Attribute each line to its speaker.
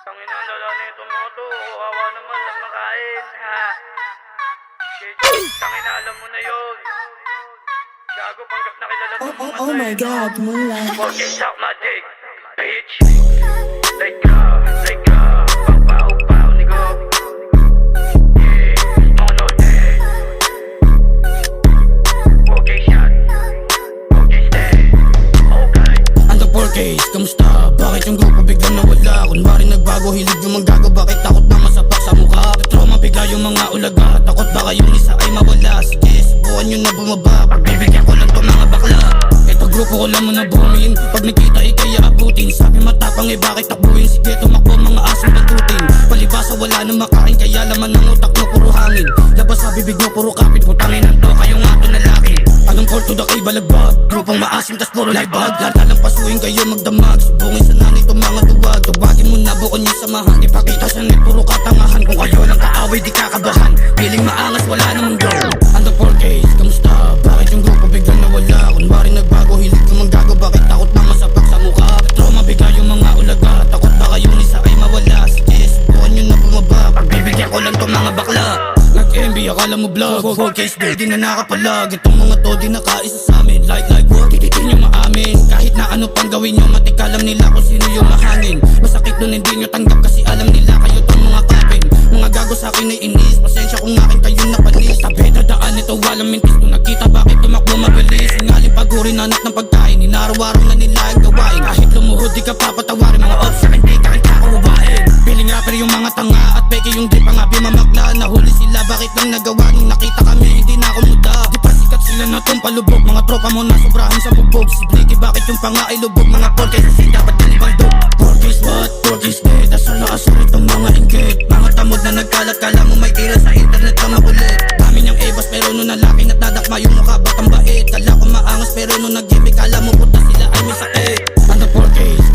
Speaker 1: Tangina, lala na itong mga to. Awa naman lang makain, ha? Tangina, alam mo na yun. Gago, panggap na kilala itong mga to.
Speaker 2: Oh my God, mula.
Speaker 1: Okay, suck my dick, bitch. Like pau, nigga. Yeah, mono day. Okay, shot. Okay, stay. Okay.
Speaker 3: Ando 4Ks, kamusta? Bakit yung grupo biglang nawala? Kunwari nagbago, hilig yung manggago. Bakit takot na masapak sa mukha? Trauma bigla yung mga ulaga. Takot baka yung isa ay mawala. Sige, subukan nyo na bumaba. Pagbibigyan ko lang to mga bakla. Ito grupo ko lang muna bumin. Pag nakita kaya abutin. Sabi matapang bakit takbuhin? Sige tumakbo mga asong batutin. Palibasa wala na makain. Kaya laman ng utak mo puro hangin. Labas sa bibig mo puro kapit. Putangin ang to kayo nga to lalaki. Anong call to the kay balagbag? Grupong maasim tas puro laibag. Lalalang pasuhin kayo magdamag. Subungin sa nanay itong mga duwag. Tubagin mo na bukon yung samahan. Ipakita sa net puro katangahan. Kung kayo lang kaaway di kakabahan. Piling maangas wala namang girl. Ando 4Ks, kamusta? Bakit yung grupo biglang nawala? Kunwari nagbago, hilig yung manggago. Bakit takot na masapak sa mukha? Trauma bigla yung mga ulaga. Takot baka yung isa ay mawala. Sige, subukan nyo na bumaba. Pagbibigyan ko lang to mga bakla. Nag-MB, akala mo vlog 4Ks di na nakapalag. Itong mga to di nakaisa sa amin. Like work, di nyo maamin. Kahit na ano pang gawin nyo, matik alam nila kung sino yung mahangin. Masakit dun hindi nyo tanggap kasi alam nila kayo tong mga kapin. Mga gago sa akin ay inis. Pasensya kung akin kayo napanis. Tabi dadaan ito walang mintis. Kung nakita bakit tumakbo mabilis. Singali pagurin anak ng pagkain. Inaraw-araw na nila ang gawain. Kahit lumuhod di ka papatawarin. Mga ops sa hindi kahit kakawawain. Piling rapper yung mga tanga. At peke yung di pa nga bimamakla. Nahuli sila bakit lang nagawa. Nung nakita kami hindi na ako muda. Di pa sikat sila na tong palubog. Mga tropa mo na sobrahan sa bugbog. Si Blicky bakit yung panga ay lubog. Mga 4Ks kasi dapat ganibang dog. 4Ks what? 4Ks dead. Asal na asurit ang mga inggit. Mga tamod na nagkalat. Kala mo may tira sa internet ka makulit. Dami niyang ebas pero nung nalaki natadakma yung mukha batang bait. Kala ko maangas pero nung nag-gimmick kala mo puta sila ay may sakit. Ando 4Ks